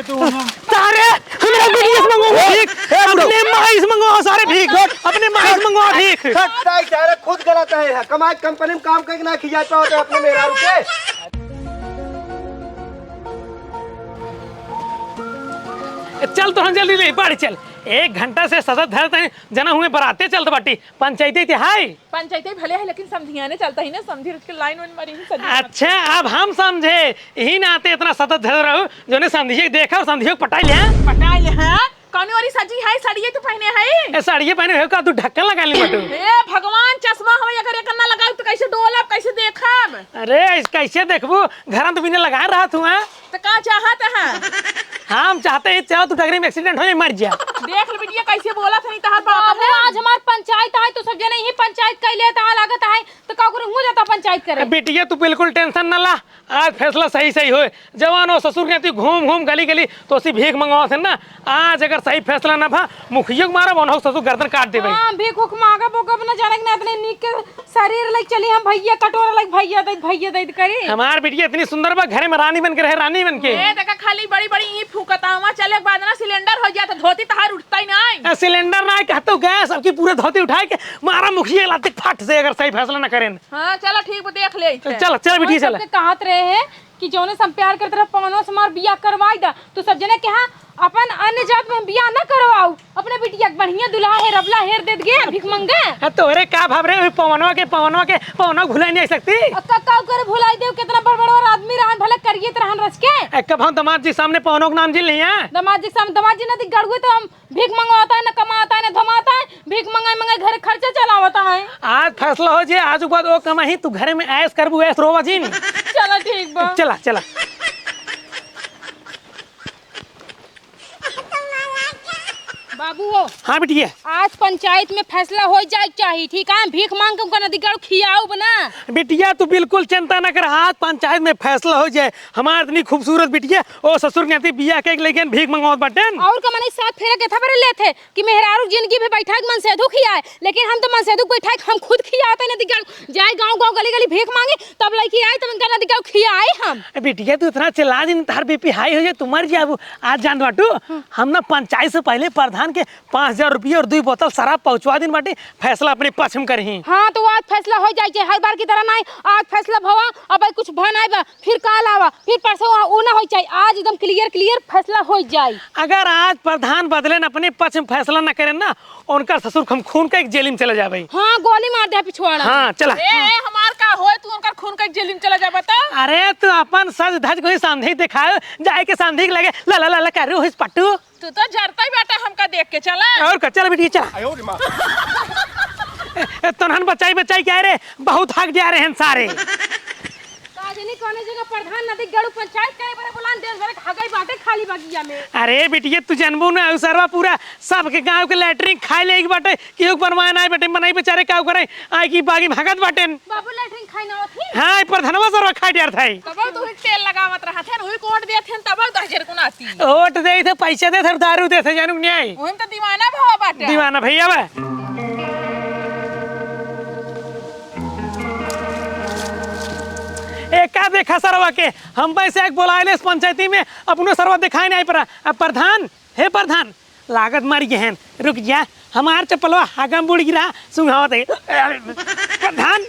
ले तू सारे हमरा बिटिया से मंगो भीख अपने माई से मंगो सारे भीख अपने माई से मंगो भीख ताई सारे खुद गलत है कमाई कंपनी में काम करके ना खिजाता होते अपने मेरा रुके चल तो हम जल्दी ले बाड़ी चल 1 घंटा से सतत धरते जना हुए बराते चलत बाटी पंचायती तिहाई पंचायती भले है लेकिन समझियाने चलता ही ना समझी उसके लाइन वन मरी ही अच्छा अब हम समझे यही नाते इतना सतत धर रहो जो ने समझिए देखा समझिए पटाई ले पटा ले हां कौन वाली सजी है साड़िए तू पहने है ए साड़िए पहने हो का तू ढक्कन लगा ली बटू हे भगवान चश्मा हो अगर एक ना लगाऊ तो कैसे डोलब कैसे देखब अरे कैसे देखबू घर तो बिना लगा रहा तू हां तो का चाहत है हम चाहते हैं चाहो तू डगरी में एक्सीडेंट हो जाए मर जा देख ले बिटिया कैसे बोला था तहार बाप है आज हमार पंचायत है तो सब जने ही पंचायत कैले ता लागत है तो का करे हो जाता पंचायत करे बेटिया तू बिल्कुल टेंशन ना ला आज फैसला सही सही होए जवान हो ससुर के तू घूम घूम गली गली तो सी भीख मंगवाओ थे ना आज अगर सही फैसला ना भा मुखिया को मारा बनो ससुर गर्दन काट दे भाई हां भीख उख मांगा बोका ना जाने ना इतने नीक के शरीर लाइक चली हम भैया कटोरा लाइक भैया दैत करी हमार बेटिया इतनी सुंदर बा घरे में रानी बन के रहे रानी बन के ए देखा खाली बड़ी बड़ी ई फूकतावा चले के बाद ना सिलेंडर हो जाता धोती तहार उठता ही नहीं सिलेंडर ना कहतो गैस सबकी पूरे धोती उठाए के मारा मुखिया लाते फट से अगर सही फैसला ना करें हां चलो ठीक है देख ले चल चल बेटिया चल कहत रहे हैं कि जौने सम प्यार करत रह पवनो से मार बियाह करवाई दा तो सब जने कहा अपन अन्य जात में बियाह ना करवाऊ अपने बिटिया बढ़िया दुल्हा है रबला हेर देत गे भीख मंगे तोरे का भाव रे पवनवा के भुलाई नहीं सकती का करे भुलाई देव कितना बड़ आदमी रहन भले करिए रहन रच के कब हम दामाद जी सामने पवनों का नाम जिल नहीं है दामाद जी ना गड़ुए तो हम भीख मंगवाता है ना कमाता है ना धमाता है भीख मंगाए घर खर्चा चलावता है आज फैसला हो जाए आज बाद वो कमाही तू घरे में ऐश करबू ऐश रोवा जी चला ठीक बा चला चला बाबू हो हाँ बिटिया आज पंचायत में फैसला हो जाए चाहिए ठीक है भीख मांग के उनका नदी गढ़ खियाओ बना बिटिया तू बिल्कुल चिंता न कर आज पंचायत में फैसला हो जाए हमार इतनी खूबसूरत बिटिया ओ ससुर कहती बिया के लेकिन भीख मंगवाओ बटन और का मने साथ फेरे के थबरे लेते कि मेहरारू जिंदगी में बैठा के मन से दुख खियाए लेकिन हम तो मन से दुख बैठा के हम खुद खियाते नदी गढ़ जाए गांव गली गली भीख मांगे तब लड़की आए तब उनका नदी गढ़ खियाए हम बिटिया तू इतना चिल्ला दिन तार बीपी हाई हो जाए तू मर जाबू आज जान बाटू हम ना पंचायत से पहले प्रधान के 5000 रुपये और 2 बोतल शराब पहुंचवा दिन बाटे फैसला अपने पक्ष में करही हाँ तो आज फैसला हो जाए हर बार की तरह नहीं आज फैसला भवा अब कुछ भन आएगा फिर काल आवा फिर परसों ऊ ना हो जाए आज एकदम क्लियर फैसला हो जाए अगर आज प्रधान बदले न अपने पक्ष में फैसला न करें ना उनका ससुर हम खून का एक जेल में चले जाए हाँ गोली मार दे पिछवाड़ा हाँ चला हमार का होए तू उनका खून का जेल में चला जा बता अरे तू अपन सज धज को सांधी दिखाओ जाए के सांधी लगे ला ला ला कर रही पट्टू तू तो जरता ही बेटा हमका देख के चला और चल बेटी चल तोहन बचाई क्या रे बहुत हक जा रहे हैं सारे काजनी कोने जगह प्रधान नदी गढ़ पंचायत करे बड़े बुलान देश भर हगई बाटे खाली बगिया में अरे बेटिया तू जनबू ना सरवा पूरा सबके गांव के लैटरिन खाई लेगी बाटे केहू बनवाए ना बेटे बनाई बेचारे का करे आई की बागी भागत बाटे बाबू लैटरिन खाई ना होती हां प्रधानवा सरवा खाई यार थाई तब तू तेल लगावत रहा थे ओही कोट दे थे तब 10 को आती ओट दे थे पैसे दे थे दारू दे थे जानू न्याय ओहिम तो दीवाना भवा बाटे दीवाना भैया बा का देखा सरवा के हम पैसे एक बोलाए पंचायती में अपनो सरवा दिखाई नहीं पड़ा अब प्रधान हे प्रधान लागत मारी गहन रुक जा हमार चप्पलवा हागम बुड़ गिरा सुंघावत है प्रधान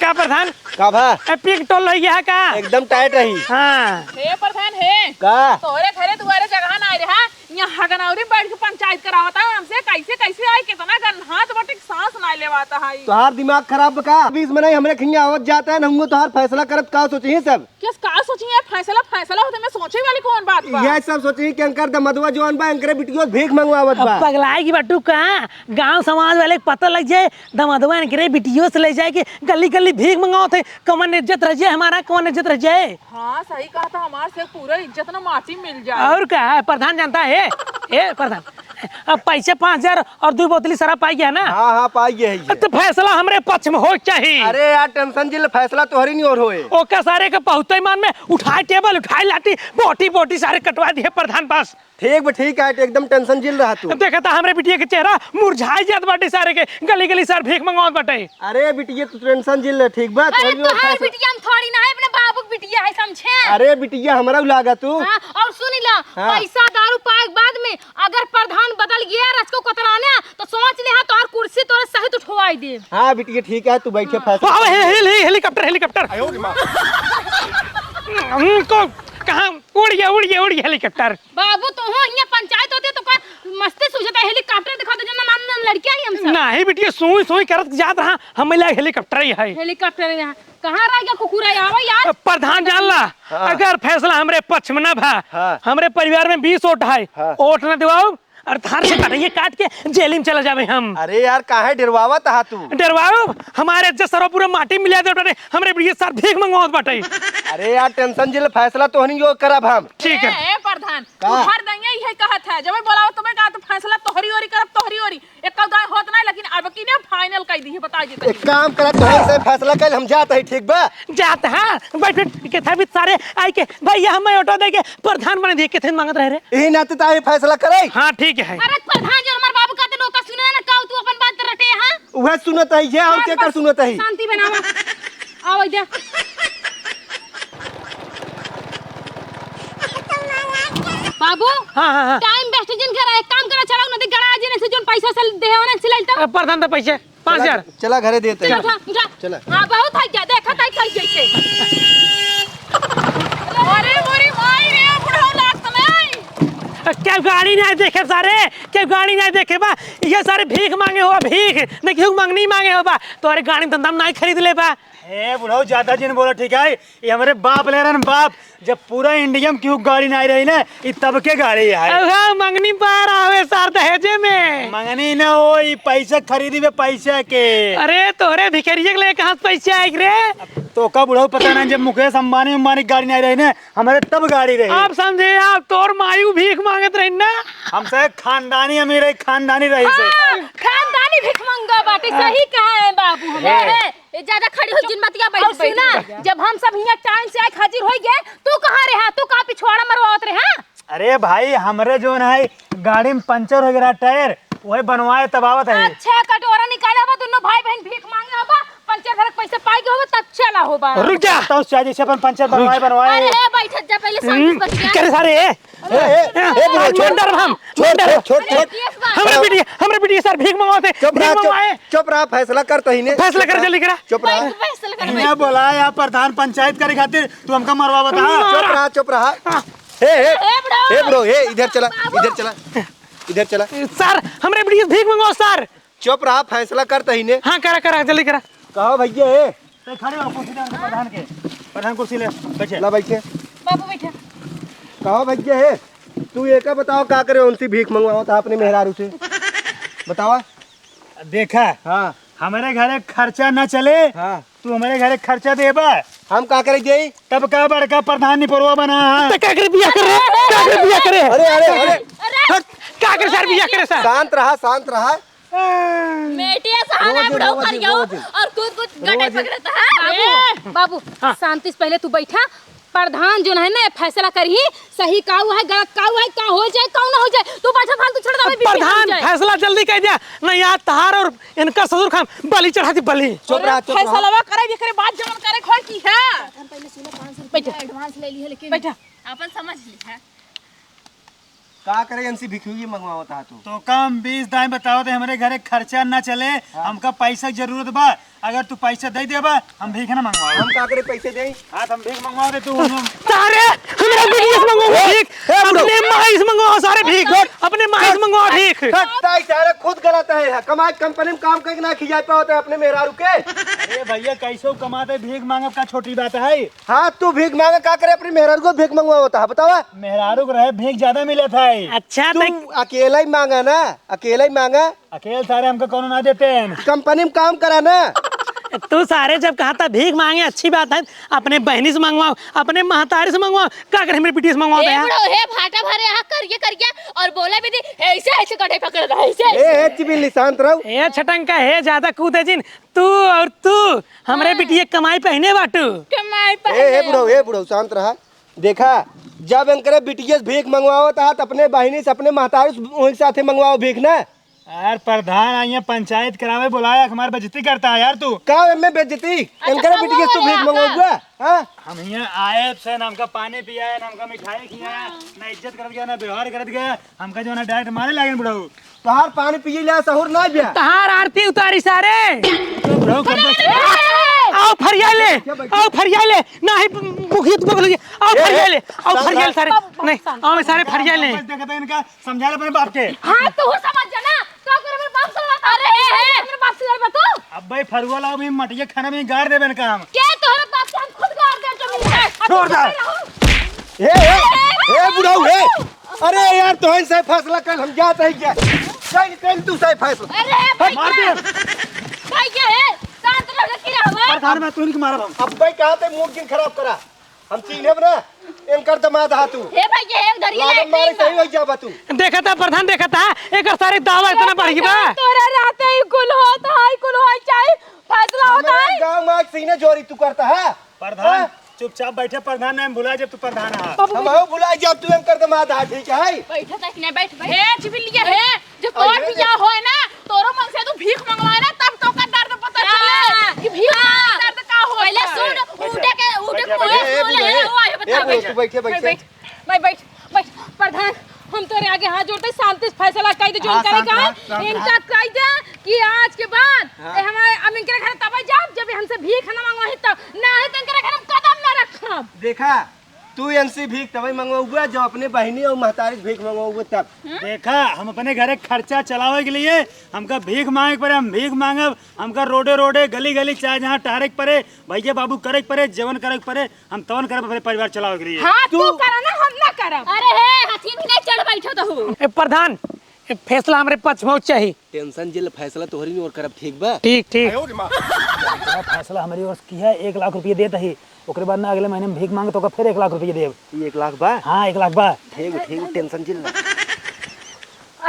का प्रधान का भा पिक टोल रही है का एकदम टाइट रही हाँ हे प्रधान हे का तोरे घरे दुआरे जगह ना रहा यहाँ हगनौरी बैठ के पंचायत करावता है हमसे कैसे आए कितना गन हाथ बटे सांस ना लेवाता है तोहार दिमाग खराब का बीच में नहीं हमरे खिंगा आवत जाता है हमको तोहार फैसला करत का सोची सब किस का सोची है फैसला होते में सोचे वाली कौन बात बा यह सब सोची कि अंकर दमदवा जवान बा अंकरे बिटियो भीख मंगवावत बा पगलाई की बट्टू का गांव समाज वाले पता लग जाए दमदवा अंकरे बिटियो से ले जाए कि गली गली भीख मंगाओ थे कमन इज्जत रह जाए हमारा कौन इज्जत रह जाए हाँ सही कहा था हमारे से पूरा इज्जत ना माटी मिल जाए और क्या है प्रधान जानता है ए प्रधान अब पैसे 5000 और 2 बोतली शराब पाई गया ना हाँ पाई गया तो फैसला हमरे पक्ष में हो चाहिए अरे यार टेंशन जिल फैसला तोहरी नहीं और होए ओका सारे के पहुंचे मान में उठाए टेबल उठाए लाठी बोटी सारे कटवा दिए प्रधान पास ठीक है एकदम टेंशन जिल रहा तू देखा था हमरे बिटिया के चेहरा मुरझाई जात बाटे सारे के गली गली सर भीख मंगवात बाटे अरे बिटिया तू टेंशन जिल ठीक बात अरे तो है बिटिया हम थोड़ी ना है अपने बाबू बिटिया है समझे। अरे बिटिया हमारा लागा तू। हाँ, और सुनी ला हाँ। पैसा दारू पाए के बाद में अगर प्रधान बदल गया रसको कतराने तो सोच ले तो और कुर्सी तोरे सहित उठवाई दे। हाँ बिटिया ठीक है, तू बैठे फैसला। वाह, हेलीकॉप्टर हेलीकॉप्टर को कहाँ उड़ गया हेलीकॉप्टर। बाबू तो हो यहाँ पंचायत होती है तो का मस्ती सूझता है हेलीकॉप्टर दिखा दो जना नाम लड़कियां ही हम सब। नहीं बिटिया सुई करत जात रहा हम मिला हेलीकॉप्टर ही है। हेलीकॉप्टर यहाँ कहाँ रह गया कुकुरा आवा यार। प्रधान जानला अगर फैसला हमरे पक्ष में ना भा, हमरे परिवार में 20 वोट है, वोट न दिवाओ और थार से कटैया काट के जेल में चला जावे हम। अरे यार काहे डरवावा था तू? डरवाओ हमारे इज्जत सरो पूरा माटी मिला दे उठे हमरे बिटिया सर भीख मंगवाओ बाटे। अरे यार टेंशन जिले फैसला तो नहीं जो करब हम। ठीक है ए प्रधान तू हर दंगे यही कहत है, जब बोलाओ तुम्हें कहा तो फैसला तोहरी ओरी करब तोहरी ओरी एक कौदा होत नहीं, लेकिन अब की ने फाइनल कह दी है बता देते। एक काम करा तोहर से फैसला कल हम जात है, ठीक बा? जात है बैठ के था भी सारे आई के भैया हमें ऑटो दे के प्रधान बने दे के थे मांगत रहे रे। यही नाते ताई फैसला करे। हाँ ठीक है। अरे प्रधान जो हमार बाबू का तो नौका सुने ना कहू तू अपन बात रटे। हां वह सुनत है ये और के कर सुनत है। शांति बनावा आओ इधर। बाबू हाँ टाइम वेस्ट जिन कर एक काम करा चलाओ नदी गड़ा जिन से जोन पैसा से देहे ना सिलाइता प्रधान तो पैसे 5000 चला घरे देते हैं। चला हां बहुत है क्या देखा ताई कैसे अरे मोरी माई रे बुढ़ऊ लागत नहीं। क्या गाड़ी नहीं देखे सारे, क्या गाड़ी नहीं देखे बा ये सारे भीख मांगे हो भीख नहीं क्यों मांगनी मांगे हो बा तो अरे गाड़ी धंधा नहीं खरीद ले बा। ए बुढ़ाओ ज्यादा जिन बोला ठीक है, ये हमारे बाप ले रहे बाप। जब पूरा इंडिया में क्यों गाड़ी नहीं रही ना ये तब के गाड़ी है। मंगनी पार आवे सार दहेजे में मंगनी न हो ये पैसे खरीदी में पैसे के। अरे तोरे भिखरिये के लिए कहाँ से पैसे आए रे? तो का बुढ़ाओ पता नहीं जब मुकेश अंबानी गाड़ी नहीं रही ना हमारे तब गाड़ी रही। आप समझे आप तोर मायू भीख मांगत रही ना। हमसे खानदानी अमीर है, खानदानी रही से। खानदानी भिख मंगा बाटे सही कहा है बाबू। हमें ज्यादा खड़ी हो जिन बतिया बैठ ना जब हम सब यहाँ टाइम से आए हाजिर हो गए तू कहाँ रहा? तू कहाँ पिछवाड़ा मरवावत रहे? अरे भाई हमरे जो है गाड़ी में पंचर हो गया टायर वही बनवाए तब आवत है। अच्छा कटोरा निकाले होगा दोनों भाई बहन भीख मांगे होगा पंचर भरक पैसे पाई के होगा तब चला होगा। रुक जा तो उस जैसे अपन पंचर बनवाए अरे बैठ जा पहले शांति बच गया। करे सारे हमरे बिटिया सर भीख मंगवाते चुप रहा फैसला करता ही नहीं। फैसला कर जल्दी करा। चुप रहा इन्हें बोला या प्रधान पंचायत करे खातिर तू हमका मरवा बता। चुप रहा। हे ब्रो हे इधर चला इधर चला। सर हमरे बिटिया भीख मंगवाओ सर। चुप रहा फैसला करता ही नहीं। हाँ करा जल्दी करा। कहो भैया हे खड़े हो कुर्सी दे प्रधान के। प्रधान कुर्सी ले बैठे। ला बैठे। बाबू बैठा। कहो भैया हे तू एक बताओ का करे उनसे भीख मंगवाओ था अपने मेहरारू से बतावा। देखा हाँ हमारे घरे खर्चा न चले हाँ तू हमारे घरे खर्चा देबा हम का करे जाई तब का बड़का प्रधान निपरवा बना है। क्या करे बिया करे अरे अरे अरे क्या करे सर बिया करे सर। शांत रहा मेटिया सहारा बुढ़ाऊ कर जाओ और कुछ गटे पकड़ता है। बाबू शांति से पहले तू बैठा। प्रधान जो है ना फैसला करही सही काऊ है गलत काऊ है का हो जाए काऊ ना हो जाए तू बैठा फालतू छोड़ दे। प्रधान फैसला जल्दी कर दिया नहीं यार तहार और इनका ससुर खान बलि चढ़ाती बलि। चुप रहा फैसला करे करे बात जमन करे खोल की है। पहले सुनो 500 बैठा एडवांस ले ली है लेकिन बैठा अपन समझ ली है का करे इनसे भीख मंगवाओ था तू तो कम 20 दाएं बताओ तो हमारे घरे खर्चा न चले। हमका पैसा की जरूरत बा अगर तू पैसा दे देबा हम भीख ना मंगवाओ। हम का करे पैसे दें। हाँ हम भीख मंगवा दे तू। सारे हमरा बिटिया से मंगवाओ भीख अपने माई से मंगवाओ सारे भीख अपने माई से मंगवाओ भीख। ताई सारे खुद गलत है कमाई कंपनी में काम करके ना खिजा पाते अपने मेहरारू के। अरे भैया कैसे कमाते भीख मांगब का छोटी बात है। हाँ तू भीख मांगा का करे अपने मेहरारू को भीख मंगवाओ था बतावा। मेहरारू को रहे भीख ज्यादा मिले था। अच्छा तू अकेला ही मांगा ना अकेले सारे हमको कौन ना देते हैं। कंपनी में काम करा ना। तू सारे जब कहा था भीख मांगे अच्छी बात है अपने बहनी से मंगवाओ अपने महतारी से मंगवाओ क्या करे मेरी बिटिया से मंगवाओ ए बड़ो हे भाटा भरे यहाँ करिए और बोला भी दी ऐसे गटे पकड़ रहा है ऐसे। ए चिबिल शांत रहो। ए छटंका है ज्यादा कूदे जिन तू और तू हमरे बिटिया कमाई पहने बाटू कमाई ए बुढ़ो शांत रहा। देखा जब इनकरे बिटिया से भीख मंगवाओ था तो अपने बहनी से अपने महतारी से साथे मंगवाओ भीख ना। यार प्रधान आई पंचायत करावे बुलाया हमारी बेइज्जती करता है यार तू। का में बेइज्जती इनकर बिटिया तू भीख मंगवाऊगा हां? हम यहाँ आए से नाम का पानी पिया है, नाम का मिठाई खिया है, ना इज्जत करत गया ना व्यवहार करत गया, हमका जो ना डायरेक्ट मारे लागे बुढ़ऊ। तोहार पानी पिए ला सहूर ना बिया। तहार आरती उतारी सारे बुढ़ऊ कब तक आओ फरियाले, आओ फरियाले नहीं मुखित बोल आओ फरियाले, आओ फरियाले सारे नहीं आओ सारे फरियाले। देखता इनका समझा ले अपने बाप के। हाँ तू समझ जा ना का करे मेरे बाप से लड़ा। अरे मेरे बाप से लड़ तू अब भाई फरुआ लाओ भी मटिया खाना में गाड़ देबे इनका हम। के तोहरे बाप से हम खुद गाड़ दे जमीन छोड़ दे। ए बुढ़ऊ ए, अरे यार तोहन से फैसला कर हम जात है क्या? कल तू से फैसला। अरे मार दे। भाई क्या है शांत रह के रहो। प्रधान मैं तू इनके मारब हम। अब भाई कहा थे मुंह क्यों खराब करा? हम चीने ना इनकर दमाद हा तू हे भाई ये धरिया लागन मारे सही हो जाबा तू। देखा था प्रधान देखा था एक सारे दावा इतना बढ़ गया। तोरा रहते ही कुल होता है कुल हो चाहे फैसला होता है। हमारे गांव में सीने जोरी तू करता है। प्रधान चुपचाप बैठे, प्रधान ने बुलाया जब तू प्रधान है। हम हो बुला जब तू इनकर दमाद हा ठीक है। बैठा था कि नहीं बैठ हे चिबिलिया हे जब तोर बिया होए ना तोरो मन से तू भीख मंगवाए ना तब तो का दर्द पता चले कि भीख मांगने का दर्द का होता है। पहले सुन उठे बोले हुआ है बता बैठ बैठे बैठ मैं बैठ प्रधान हम तोरे आगे हाथ जोड़ते शांति से फैसला कर दे जो करे का इनका कह दे कि आज के बाद हमारे अब इनके घर तब जाब जब हमसे भीख ना मंगवाही तब ना है तो इनके घर हम कदम ना रखब। देखा तू इनसे भीख तभी मंगवाऊगा जब अपने बहनी और महतारी भीख मंगवाऊगा तब। देखा हम अपने घरे खर्चा चलावे के लिए हमका भीख मांगे पड़े, हम भीख मांगब। हमका रोडे रोडे गली गली चाहे जहाँ टारे पड़े भैया बाबू करे पड़े जीवन करे पड़े हम तवन करे अपने परिवार चलावे के लिए। हां तू करा ना हम ना करब। अरे हे हाथी भी नहीं चढ़ बैठो तो प्रधान फैसला हमारे पक्ष में चाहिए। टेंशन जिल फैसला तोहरी नहीं और करब ठीक बा। ठीक ठीक फैसला हमारी ओर की है 1 लाख रुपये देता ही ओकरे बाद ना अगले महीने में भीख मांगे तो फिर 1 लाख रुपये देव। 1 लाख बा। हाँ 1 लाख बा। ठीक टेंशन जिल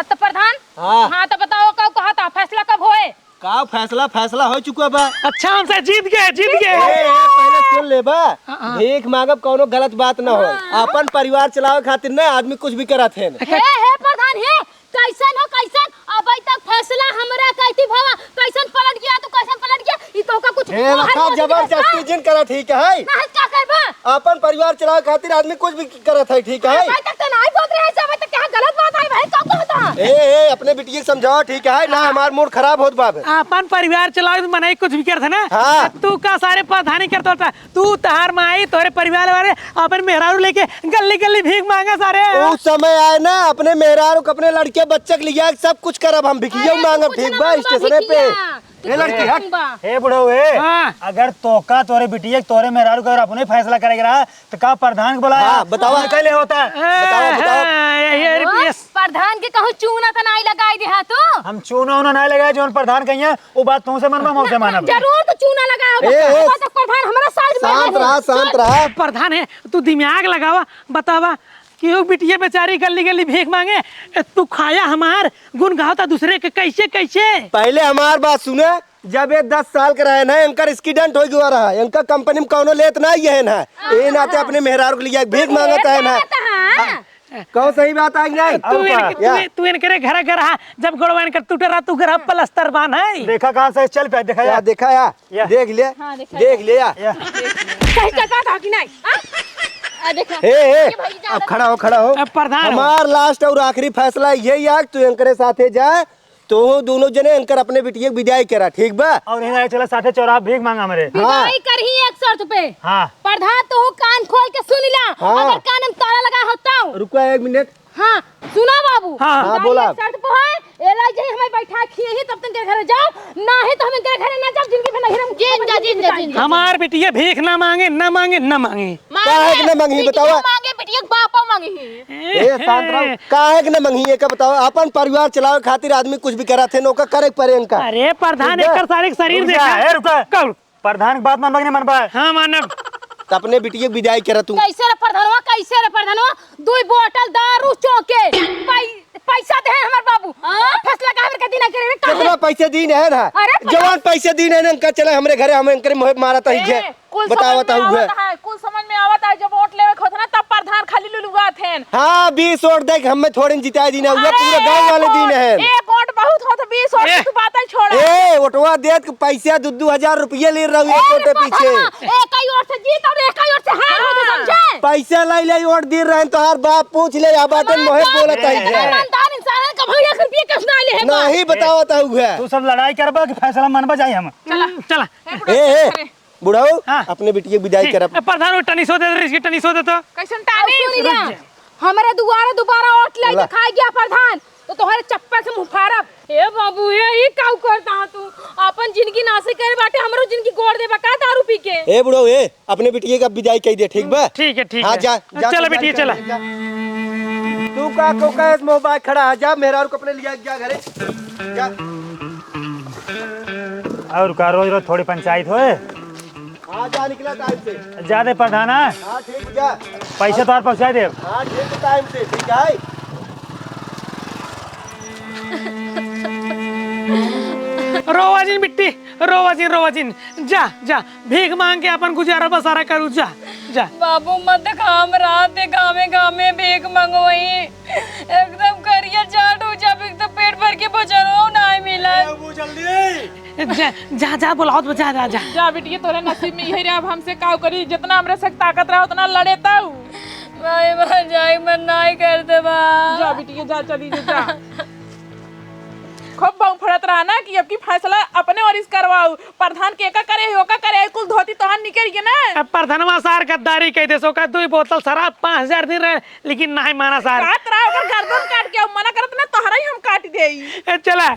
तो प्रधान हाँ। हाँ तो बताओ कब कहा था फैसला कब होए? का फैसला हो चुका बा। अच्छा हमसे जीत गए पहले सुन ले बा भीख मांगब कोनो गलत बात ना हो। अपन परिवार चलावे खातिर ना आदमी कुछ भी करत है। हे प्रधान हे कैसन हो कैसन अभी तक फैसला हमरा कहती भावा कैसन पलट गया तो कैसन पलट गया ई तो का कुछ हे रखा जबरदस्ती जिन करत ठीक है। ना क्या करबा अपन परिवार चलावे खातिर आदमी कुछ भी करत है ठीक है। अभी तक तो नहीं बोल रहे हैं अभी तक क्या गलत बात है भाई का कहता ए अपने बिटिया के समझाओ ठीक है ना हमार मूड खराब होत बाबे। अपन परिवार चलाओ तो मनाई कुछ भी करते ना। हाँ। तू का सारे प्रधानी करता होता तू तहार माई तोरे परिवार वाले अपन मेहरारू लेके गली गली भीख मांगा सारे। उस समय आए ना अपने मेहरारू को अपने लड़के बच्चे के लिया सब कुछ करब हम भिखियो मांगब ठीक बा स्टेशन पे। ए लड़की हट हे बुढ़ऊ ए हाँ। अगर तोका तोरे बिटिया तोरे मेहरारू का अगर अपने फैसला करेगा तो का प्रधान को बुलाया? हाँ, बताओ। कैले होता है? प्रधान के कहूं चूना तो नहीं लगाई दे तू हम चूना उना नहीं लगाए जो प्रधान कहिए वो बात तुमसे मनवा मुझसे मानब। जरूर तो चूना लगाओ तो प्रधान हमारा साइड में शांत रहा। प्रधान है तू दिमाग लगावा बतावा क्यों बिटिया बेचारी गली गली भीख मांगे तू खाया हमार गुन गाता दूसरे के कैसे कैसे। पहले हमार बात सुने जब ये 10 साल का रहे ना इनका एक्सीडेंट हो गया रहा इनका कंपनी में कौनो लेत ना ये है ना ये नाते अपने मेहरारू के लिए भीख मांगता है ना। कहो सही बात आई नहीं तू इनके घर घर जब गोड़वा इनकर टूटे रहा तू घर प्लास्टर बांध है। देखा कहाँ से चल पे देखा यार देखा या देख ले देख ले या सही जगह था कि नहीं देखा अब खड़ा हो प्रधान हमार लास्ट और आखिरी फैसला यही है तू इनके साथे जा तो दोनों जने इनकर अपने बिटिया विदाई करा ठीक बा। और इन्हें चला साथे चौराहा भीख मांगा मेरे। विदाई करही एक शर्त पे। हाँ प्रधान तो कान खोल के सुन ला। हाँ। अगर कान में ताला लगा होता हूँ रुको 1 मिनट। हाँ सुना बाबू हाँ, बोला। शर्त पे है एला जे हमें बैठा खिए ही तब तक के घर जाओ ना है तो हम इनके घर ना जाओ जिंदगी में नहीं हम जिंदा हमार बिटिया भीख ना मांगे ना मांगे ना मांगे काहे के ना मंगी बताओ मांगे बिटिया बापा मांगे ही ए शांत रहो काहे के ना मंगी का बताओ अपन परिवार चलावे खातिर आदमी कुछ भी करा थे नौका करे परे इनका। अरे प्रधान एक सारे शरीर रुक देखा जा, ए, रुका। कब प्रधान की बात मानबा कि नहीं मानबा? हाँ मानब तो अपने बिटिया विदाई करा तू कैसे रे प्रधानवा 2 बोतल दारू चौके पैसा दे हमार बाबू फैसला काहे के दिन करे कितना पैसे दीन है ना जवान पैसे दीन है ना इनका चले हमरे घरे हम इनके मारा था ही बताओ कुल समझ में आवत है जब वोट लेवे खोतना तब प्रधान खाली लुलुआ थे। हाँ 20 वोट देख हमें थोड़ी जिताई दीन हुआ पूरे गांव वाले दीन है। एक वोट बहुत होता 20 और तू बात ही छोड़ ए ओटवा देत के पैसा 2,000 रुपये ले रही है छोटे पीछे एक ही ओर से जीत और एक ही ओर से हार हो समझे पैसा लाई वोट दे रहे हैं तो हर बाप पूछ ले या बाटन मोहे बोलत है ईमानदार इंसान है कभी 1 रुपया कैसे ना ले है नहीं बतावत है तू सब लड़ाई करबा कि फैसला मनबा जाई हम चला ए बुढ़ाओ हाँ। अपने बिटिया की विदाई करब प्रधान वो टनीसो दे इसकी टनीसो दे तो कैसन टानी हमारे दोबारा वोट ले खा गया प्रधान तो तुम्हारे चप्पल से मुंह फाड़ब ए बाबू ये काऊ करता तू अपन जिंदगी नासे करे बाटे हमरो जिंदगी गोड़ दे बका दारू पी के ए बुढ़ाओ ए अपने बिटिया का विदाई कह दे ठीक बा ठीक है हाँ जा चला बेटी चला तू का को का इस मोबाइल खड़ा जा मेहरार को अपने लिया जा घरे जा और का रोज रोज थोड़ी पंचायत होए हाँ जा निकला टाइम से ज्यादा प्रधान है हाँ ठीक जा पैसे तो और पहुंचा दे हाँ ठीक टाइम से ठीक है रोवाजिन बिट्टी रोवाजिन जा जा भीख मांग के अपन गुजारा बसारा करू जा जा बाबू मत खाम रात गामे गामे भीख मंगवाई एकदम करिया चाट हो जब एकदम पेट भर के बचनो नहीं मिला जा जा बुलाओ तो जा जा जा जा बेटी तोरे नसीब में यही रे अब हमसे काऊ करी जितना हमरे से ताकत रहा उतना लड़े ताऊ भाई मर जाए मन नहीं कर दे बा जा बेटी जा चली जा खूब बहु फड़त रहा ना कि अब की फैसला अपने और इस करवाऊ प्रधान के का करे हो का करे कुल धोती तोहन निकल के ना प्रधानवा सार गद्दारी कह दे सो का 2 बोतल शराब 5,000 दिन रहे लेकिन नहीं माना सार काट रहा अगर गर्दन काट के अब मना करत ना तोहरा ही हम काट देई चला